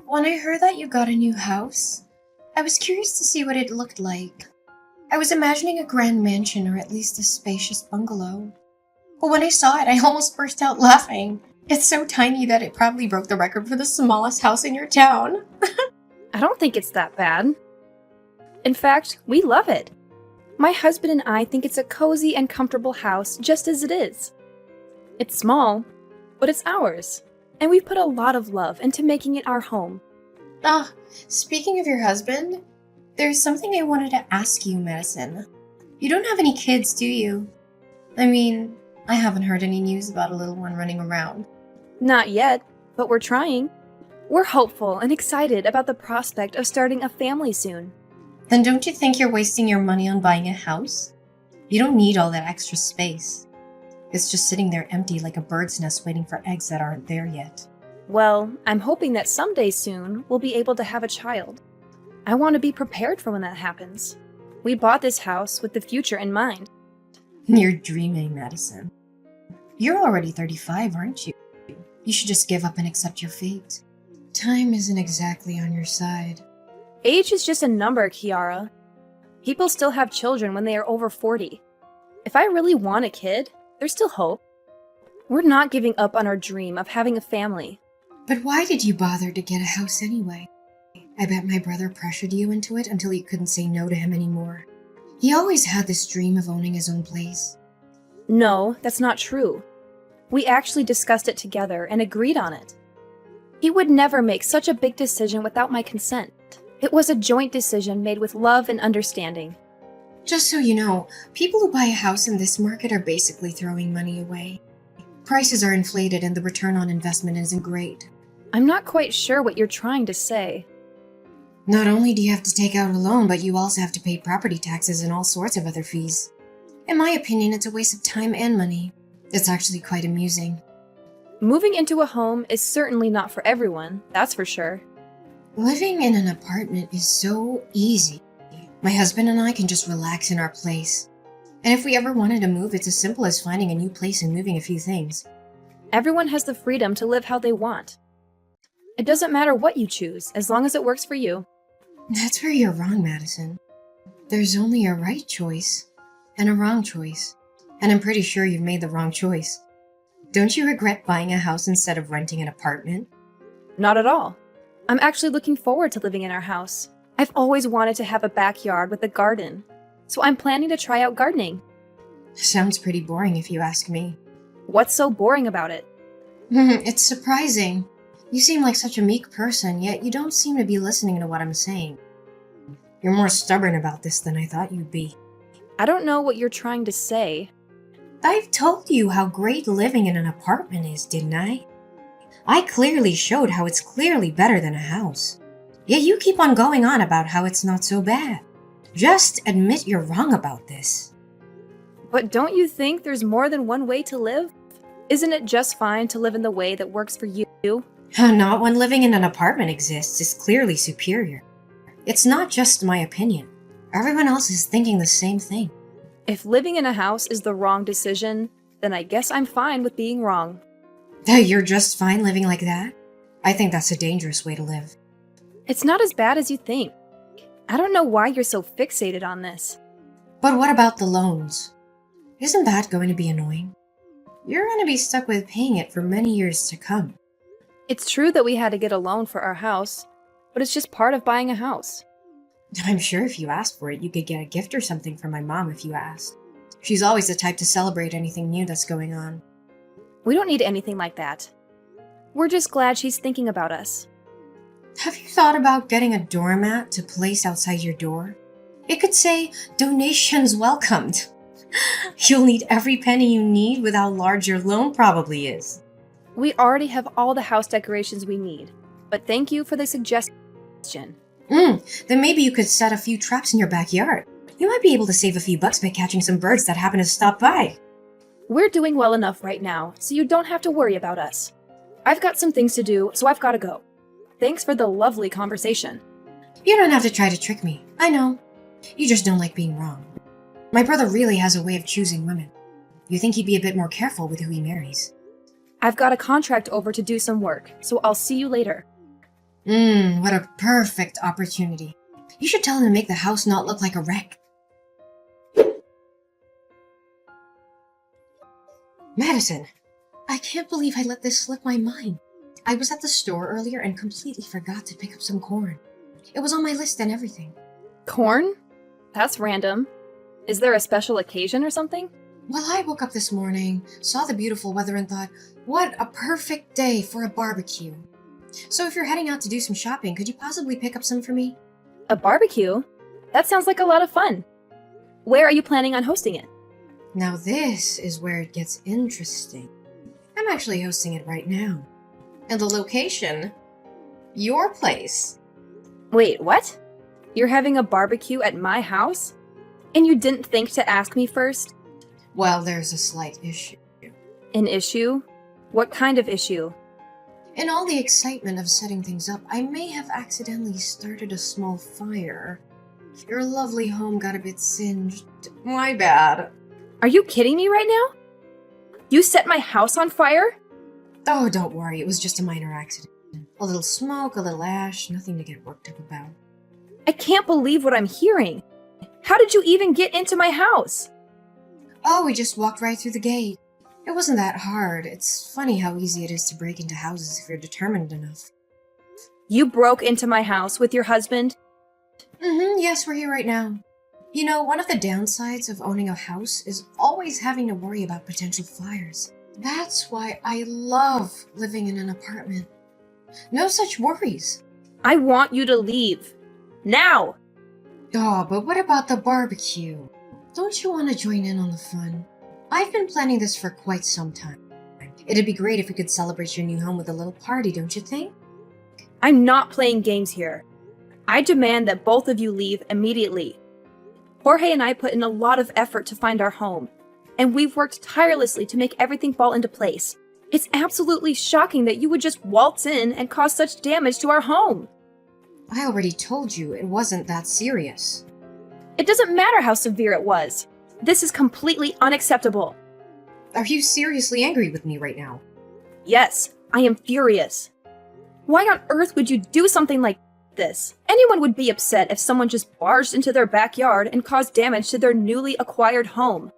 When I heard that you got a new house, I was curious to see what it looked like. I was imagining a grand mansion or at least a spacious bungalow. But when I saw it, I almost burst out laughing. It's so tiny that it probably broke the record for the smallest house in your town. I don't think it's that bad. In fact, we love it. My husband and I think it's a cozy and comfortable house just as it is. It's small, but it's ours, and we've put a lot of love into making it our home. Ah, speaking of your husband, there's something I wanted to ask you, Madison. You don't have any kids, do you? I mean, I haven't heard any news about a little one running around. Not yet, but we're trying. We're hopeful and excited about the prospect of starting a family soon. Then don't you think you're wasting your money on buying a house? You don't need all that extra space. It's just sitting there empty like a bird's nest waiting for eggs that aren't there yet. Well, I'm hoping that someday soon we'll be able to have a child. I want to be prepared for when that happens. We bought this house with the future in mind. You're dreaming, Madison. You're already 35, aren't you? You should just give up and accept your fate. Time isn't exactly on your side. Age is just a number, Kiara. People still have children when they are over 40. If I really want a kid, there's still hope. We're not giving up on our dream of having a family. But why did you bother to get a house anyway? I bet my brother pressured you into it until you couldn't say no to him anymore. He always had this dream of owning his own place. No, that's not true. We actually discussed it together and agreed on it. He would never make such a big decision without my consent. It was a joint decision made with love and understanding. Just so you know, people who buy a house in this market are basically throwing money away. Prices are inflated and the return on investment isn't great. I'm not quite sure what you're trying to say. Not only do you have to take out a loan, but you also have to pay property taxes and all sorts of other fees. In my opinion, it's a waste of time and money. It's actually quite amusing. Moving into a home is certainly not for everyone, that's for sure. Living in an apartment is so easy. My husband and I can just relax in our place. And if we ever wanted to move, it's as simple as finding a new place and moving a few things. Everyone has the freedom to live how they want. It doesn't matter what you choose, as long as it works for you. That's where you're wrong, Madison. There's only a right choice and a wrong choice. And I'm pretty sure you've made the wrong choice. Don't you regret buying a house instead of renting an apartment? Not at all. I'm actually looking forward to living in our house. I've always wanted to have a backyard with a garden, so I'm planning to try out gardening. Sounds pretty boring if you ask me. What's so boring about it? It's surprising. You seem like such a meek person, yet you don't seem to be listening to what I'm saying. You're more stubborn about this than I thought you'd be. I don't know what you're trying to say. I've told you how great living in an apartment is, didn't I? I clearly showed how it's clearly better than a house. Yet you keep on going on about how it's not so bad. Just admit you're wrong about this. But don't you think there's more than one way to live? Isn't it just fine to live in the way that works for you? Not when living in an apartment exists is clearly superior. It's not just my opinion. Everyone else is thinking the same thing. If living in a house is the wrong decision, then I guess I'm fine with being wrong. You're just fine living like that? I think that's a dangerous way to live. It's not as bad as you think. I don't know why you're so fixated on this. But what about the loans? Isn't that going to be annoying? You're going to be stuck with paying it for many years to come. It's true that we had to get a loan for our house, but it's just part of buying a house. I'm sure if you asked for it, you could get a gift or something from my mom if you asked. She's always the type to celebrate anything new that's going on. We don't need anything like that. We're just glad she's thinking about us. Have you thought about getting a doormat to place outside your door? It could say, "Donations welcomed." You'll need every penny you need with how large your loan probably is. We already have all the house decorations we need, but thank you for the suggestion. Then maybe you could set a few traps in your backyard. You might be able to save a few bucks by catching some birds that happen to stop by. We're doing well enough right now, so you don't have to worry about us. I've got some things to do, so I've got to go. Thanks for the lovely conversation. You don't have to try to trick me. I know. You just don't like being wrong. My brother really has a way of choosing women. You think he'd be a bit more careful with who he marries. I've got a contract over to do some work, so I'll see you later. What a perfect opportunity. You should tell him to make the house not look like a wreck. Madison, I can't believe I let this slip my mind. I was at the store earlier and completely forgot to pick up some corn. It was on my list and everything. Corn? That's random. Is there a special occasion or something? Well, I woke up this morning, saw the beautiful weather, and thought, what a perfect day for a barbecue. So if you're heading out to do some shopping, could you possibly pick up some for me? A barbecue? That sounds like a lot of fun. Where are you planning on hosting it? Now this is where it gets interesting. I'm actually hosting it right now. And the location? Your place. Wait, what? You're having a barbecue at my house? And you didn't think to ask me first? Well, there's a slight issue. An issue? What kind of issue? In all the excitement of setting things up, I may have accidentally started a small fire. Your lovely home got a bit singed. My bad. Are you kidding me right now? You set my house on fire? Oh, don't worry, it was just a minor accident. A little smoke, a little ash, nothing to get worked up about. I can't believe what I'm hearing. How did you even get into my house? Oh, we just walked right through the gate. It wasn't that hard. It's funny how easy it is to break into houses if you're determined enough. You broke into my house with your husband? Yes, we're here right now. You know, one of the downsides of owning a house is always having to worry about potential fires. That's why I love living in an apartment. No such worries. I want you to leave. Now! Oh, but what about the barbecue? Don't you want to join in on the fun? I've been planning this for quite some time. It'd be great if we could celebrate your new home with a little party, don't you think? I'm not playing games here. I demand that both of you leave immediately. Jorge and I put in a lot of effort to find our home, and we've worked tirelessly to make everything fall into place. It's absolutely shocking that you would just waltz in and cause such damage to our home. I already told you it wasn't that serious. It doesn't matter how severe it was. This is completely unacceptable. Are you seriously angry with me right now? Yes, I am furious. Why on earth would you do something like this? Anyone would be upset if someone just barged into their backyard and caused damage to their newly acquired home.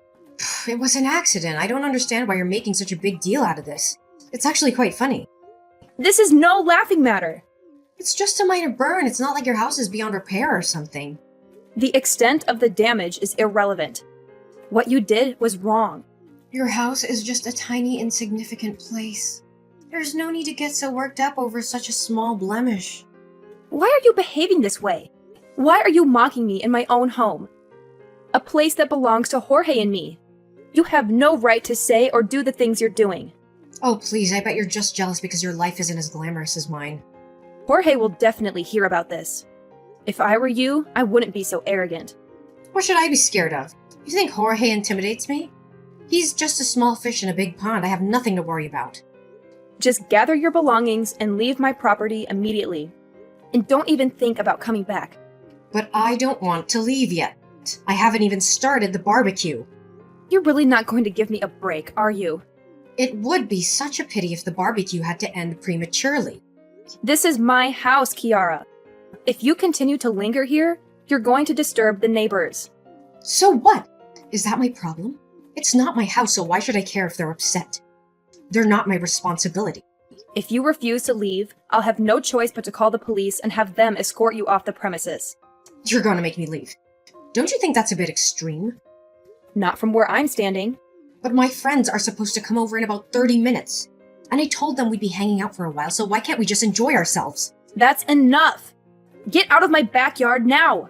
It was an accident. I don't understand why you're making such a big deal out of this. It's actually quite funny. This is no laughing matter. It's just a minor burn. It's not like your house is beyond repair or something. The extent of the damage is irrelevant. What you did was wrong. Your house is just a tiny, insignificant place. There's no need to get so worked up over such a small blemish. Why are you behaving this way? Why are you mocking me in my own home? A place that belongs to Jorge and me. You have no right to say or do the things you're doing. Oh, please, I bet you're just jealous because your life isn't as glamorous as mine. Jorge will definitely hear about this. If I were you, I wouldn't be so arrogant. What should I be scared of? You think Jorge intimidates me? He's just a small fish in a big pond. I have nothing to worry about. Just gather your belongings and leave my property immediately. And don't even think about coming back. But I don't want to leave yet. I haven't even started the barbecue. You're really not going to give me a break, are you? It would be such a pity if the barbecue had to end prematurely. This is my house, Kiara. If you continue to linger here, you're going to disturb the neighbors. So what? Is that my problem? It's not my house, so why should I care if they're upset? They're not my responsibility. If you refuse to leave, I'll have no choice but to call the police and have them escort you off the premises. You're gonna make me leave. Don't you think that's a bit extreme? Not from where I'm standing. But my friends are supposed to come over in about 30 minutes. And I told them we'd be hanging out for a while, so why can't we just enjoy ourselves? That's enough! Get out of my backyard now!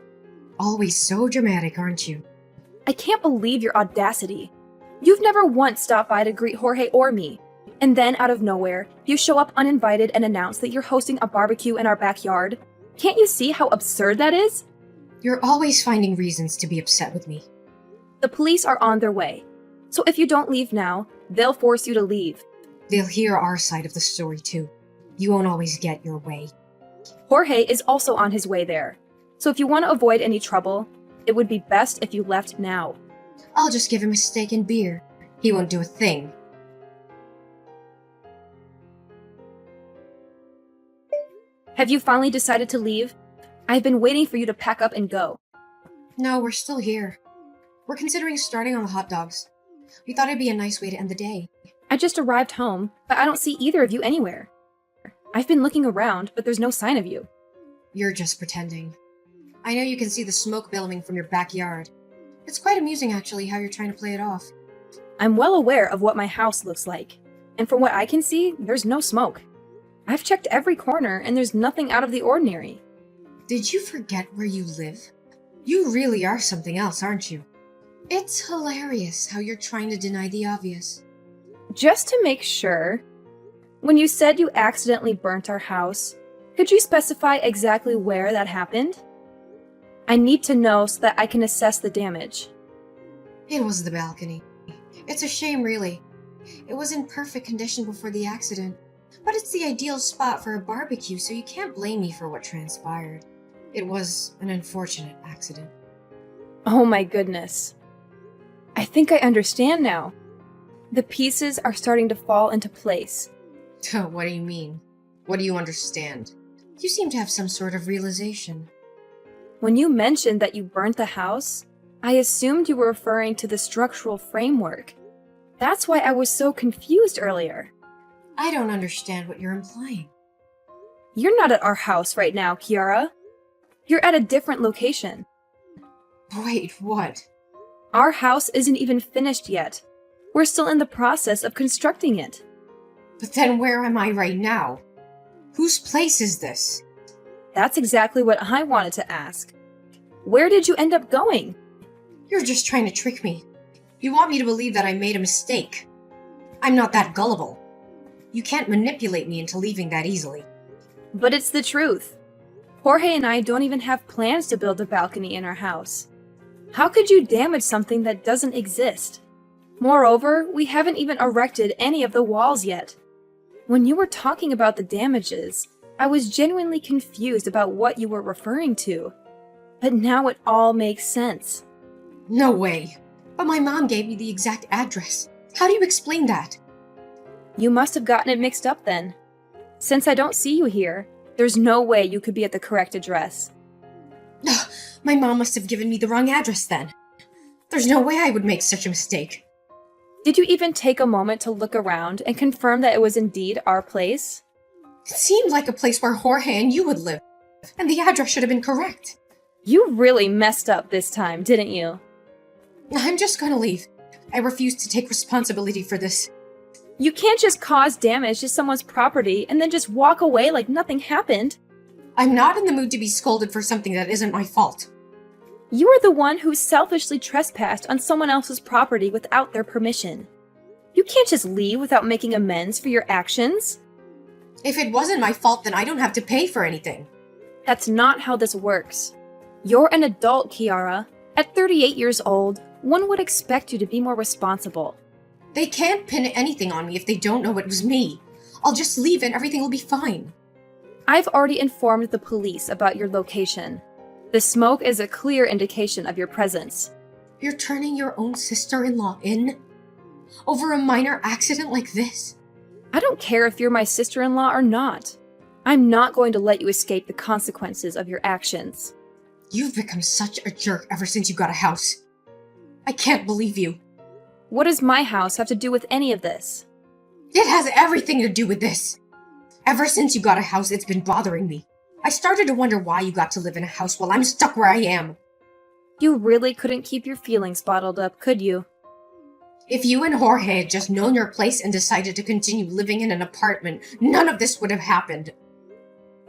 Always so dramatic, aren't you? I can't believe your audacity. You've never once stopped by to greet Jorge or me. And then, out of nowhere, you show up uninvited and announce that you're hosting a barbecue in our backyard. Can't you see how absurd that is? You're always finding reasons to be upset with me. The police are on their way. So if you don't leave now, they'll force you to leave. They'll hear our side of the story too. You won't always get your way. Jorge is also on his way there. So if you want to avoid any trouble, it would be best if you left now. I'll just give him a steak and beer. He won't do a thing. Have you finally decided to leave? I've been waiting for you to pack up and go. No, we're still here. We're considering starting on the hot dogs. We thought it'd be a nice way to end the day. I just arrived home, but I don't see either of you anywhere. I've been looking around, but there's no sign of you. You're just pretending. I know you can see the smoke billowing from your backyard. It's quite amusing, actually, how you're trying to play it off. I'm well aware of what my house looks like, and from what I can see, there's no smoke. I've checked every corner, and there's nothing out of the ordinary. Did you forget where you live? You really are something else, aren't you? It's hilarious how you're trying to deny the obvious. Just to make sure, when you said you accidentally burnt our house, could you specify exactly where that happened? I need to know so that I can assess the damage. It was the balcony. It's a shame, really. It was in perfect condition before the accident, but it's the ideal spot for a barbecue, so you can't blame me for what transpired. It was an unfortunate accident. Oh my goodness. I think I understand now. The pieces are starting to fall into place. What do you mean? What do you understand? You seem to have some sort of realization. When you mentioned that you burnt the house, I assumed you were referring to the structural framework. That's why I was so confused earlier. I don't understand what you're implying. You're not at our house right now, Kiara. You're at a different location. Wait, what? Our house isn't even finished yet. We're still in the process of constructing it. But then where am I right now? Whose place is this? That's exactly what I wanted to ask. Where did you end up going? You're just trying to trick me. You want me to believe that I made a mistake. I'm not that gullible. You can't manipulate me into leaving that easily. But it's the truth. Jorge and I don't even have plans to build a balcony in our house. How could you damage something that doesn't exist? Moreover, we haven't even erected any of the walls yet. When you were talking about the damages, I was genuinely confused about what you were referring to. But now it all makes sense. No way. But my mom gave me the exact address. How do you explain that? You must have gotten it mixed up then. Since I don't see you here, there's no way you could be at the correct address. My mom must have given me the wrong address then. There's no way I would make such a mistake. Did you even take a moment to look around and confirm that it was indeed our place? It seemed like a place where Jorge and you would live, and the address should have been correct. You really messed up this time, didn't you? I'm just gonna leave. I refuse to take responsibility for this. You can't just cause damage to someone's property and then just walk away like nothing happened. I'm not in the mood to be scolded for something that isn't my fault. You are the one who selfishly trespassed on someone else's property without their permission. You can't just leave without making amends for your actions. If it wasn't my fault, then I don't have to pay for anything. That's not how this works. You're an adult, Kiara. At 38 years old, one would expect you to be more responsible. They can't pin anything on me if they don't know it was me. I'll just leave and everything will be fine. I've already informed the police about your location. The smoke is a clear indication of your presence. You're turning your own sister-in-law in? Over a minor accident like this? I don't care if you're my sister-in-law or not. I'm not going to let you escape the consequences of your actions. You've become such a jerk ever since you got a house. I can't believe you. What does my house have to do with any of this? It has everything to do with this. Ever since you got a house, it's been bothering me. I started to wonder why you got to live in a house while I'm stuck where I am. You really couldn't keep your feelings bottled up, could you? If you and Jorge had just known your place and decided to continue living in an apartment, none of this would have happened.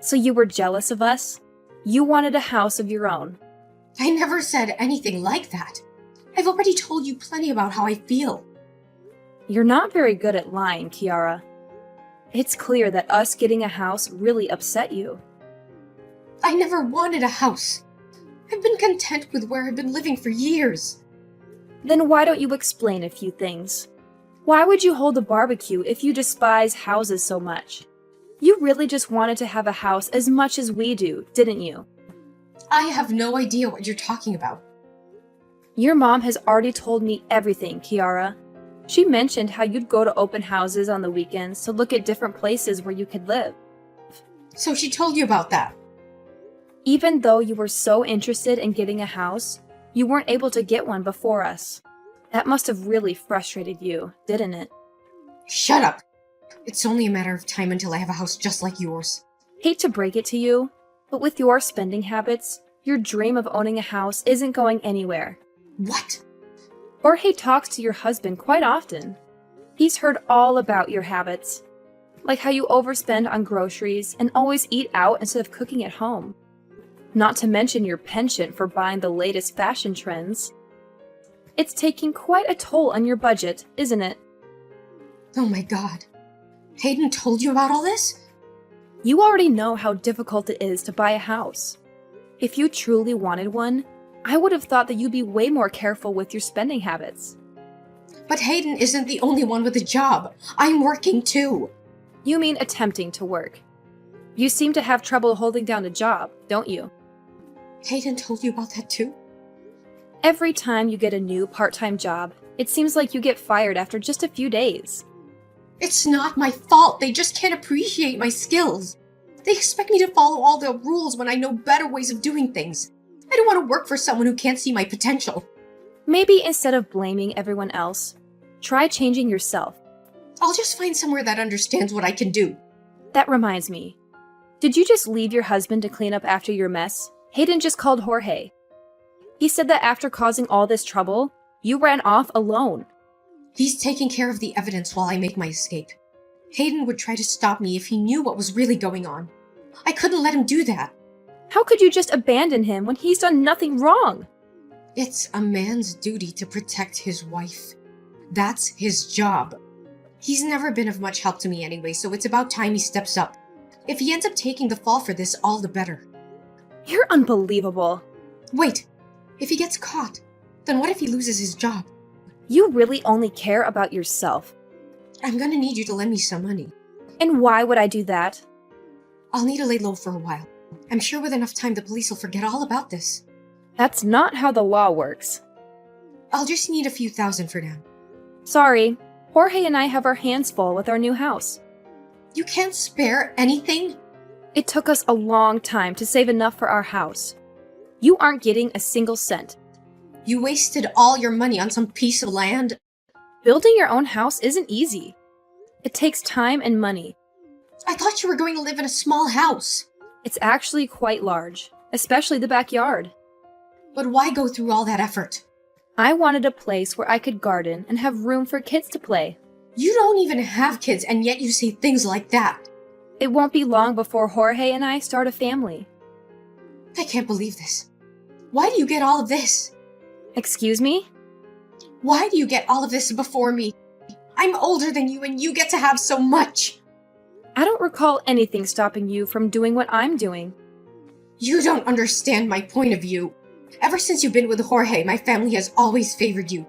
So you were jealous of us? You wanted a house of your own. I never said anything like that. I've already told you plenty about how I feel. You're not very good at lying, Kiara. It's clear that us getting a house really upset you. I never wanted a house. I've been content with where I've been living for years. Then why don't you explain a few things? Why would you hold a barbecue if you despise houses so much? You really just wanted to have a house as much as we do, didn't you? I have no idea what you're talking about. Your mom has already told me everything, Kiara. She mentioned how you'd go to open houses on the weekends to look at different places where you could live. So she told you about that? Even though you were so interested in getting a house, you weren't able to get one before us. That must have really frustrated you, didn't it? Shut up! It's only a matter of time until I have a house just like yours. Hate to break it to you, but with your spending habits, your dream of owning a house isn't going anywhere. What? Jorge talks to your husband quite often. He's heard all about your habits, like how you overspend on groceries and always eat out instead of cooking at home. Not to mention your penchant for buying the latest fashion trends. It's taking quite a toll on your budget, isn't it? Oh my god. Hayden told you about all this? You already know how difficult it is to buy a house. If you truly wanted one, I would have thought that you'd be way more careful with your spending habits. But Hayden isn't the only one with a job. I'm working too. You mean attempting to work. You seem to have trouble holding down a job, don't you? Hayden told you about that too? Every time you get a new part-time job, it seems like you get fired after just a few days. It's not my fault. They just can't appreciate my skills. They expect me to follow all the rules when I know better ways of doing things. I don't want to work for someone who can't see my potential. Maybe instead of blaming everyone else, try changing yourself. I'll just find somewhere that understands what I can do. That reminds me. Did you just leave your husband to clean up after your mess? Hayden just called Jorge. He said that after causing all this trouble, you ran off alone. He's taking care of the evidence while I make my escape. Hayden would try to stop me if he knew what was really going on. I couldn't let him do that. How could you just abandon him when he's done nothing wrong? It's a man's duty to protect his wife. That's his job. He's never been of much help to me anyway, so it's about time he steps up. If he ends up taking the fall for this, all the better. You're unbelievable. Wait, if he gets caught, then what if he loses his job? You really only care about yourself. I'm gonna need you to lend me some money. And why would I do that? I'll need to lay low for a while. I'm sure with enough time the police will forget all about this. That's not how the law works. I'll just need a few thousand for now. Sorry, Jorge and I have our hands full with our new house. You can't spare anything? It took us a long time to save enough for our house. You aren't getting a single cent. You wasted all your money on some piece of land? Building your own house isn't easy. It takes time and money. I thought you were going to live in a small house. It's actually quite large, especially the backyard. But why go through all that effort? I wanted a place where I could garden and have room for kids to play. You don't even have kids, and yet you say things like that. It won't be long before Jorge and I start a family. I can't believe this. Why do you get all of this? Excuse me? Why do you get all of this before me? I'm older than you, and you get to have so much. I don't recall anything stopping you from doing what I'm doing. You don't understand my point of view. Ever since you've been with Jorge, my family has always favored you.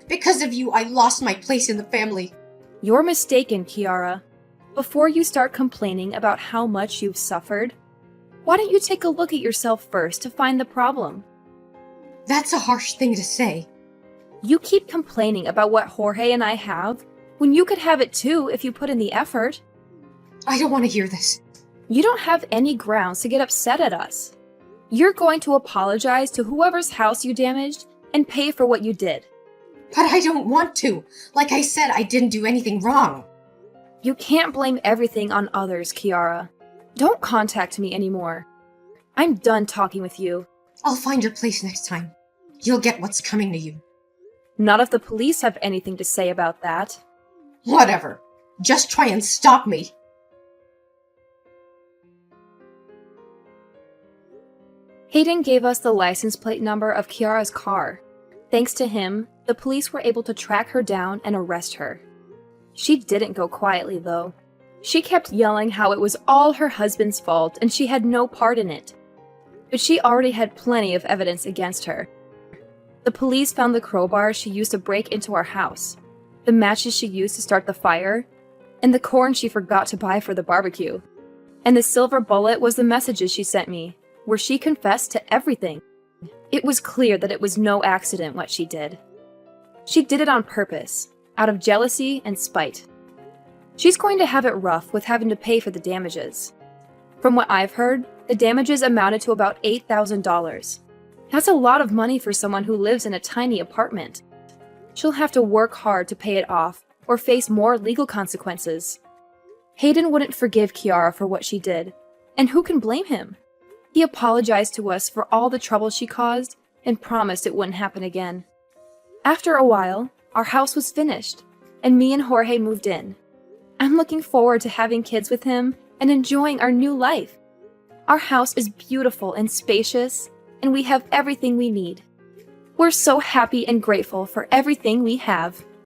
Because of you, I lost my place in the family. You're mistaken, Kiara. Before you start complaining about how much you've suffered, why don't you take a look at yourself first to find the problem? That's a harsh thing to say. You keep complaining about what Jorge and I have when you could have it too if you put in the effort. I don't want to hear this. You don't have any grounds to get upset at us. You're going to apologize to whoever's house you damaged and pay for what you did. But I don't want to. Like I said, I didn't do anything wrong. You can't blame everything on others, Kiara. Don't contact me anymore. I'm done talking with you. I'll find your place next time. You'll get what's coming to you. Not if the police have anything to say about that. Whatever. Just try and stop me. Hayden gave us the license plate number of Kiara's car. Thanks to him, the police were able to track her down and arrest her. She didn't go quietly, though. She kept yelling how it was all her husband's fault and she had no part in it. But she already had plenty of evidence against her. The police found the crowbar she used to break into our house, the matches she used to start the fire, and the corn she forgot to buy for the barbecue. And the silver bullet was the messages she sent me, where she confessed to everything. It was clear that it was no accident what she did. She did it on purpose, out of jealousy and spite. She's going to have it rough with having to pay for the damages. From what I've heard, the damages amounted to about $8,000. That's a lot of money for someone who lives in a tiny apartment. She'll have to work hard to pay it off or face more legal consequences. Hayden wouldn't forgive Kiara for what she did, and who can blame him? He apologized to us for all the trouble she caused and promised it wouldn't happen again. After a while, our house was finished, and me and Jorge moved in. I'm looking forward to having kids with him and enjoying our new life. Our house is beautiful and spacious, and we have everything we need. We're so happy and grateful for everything we have.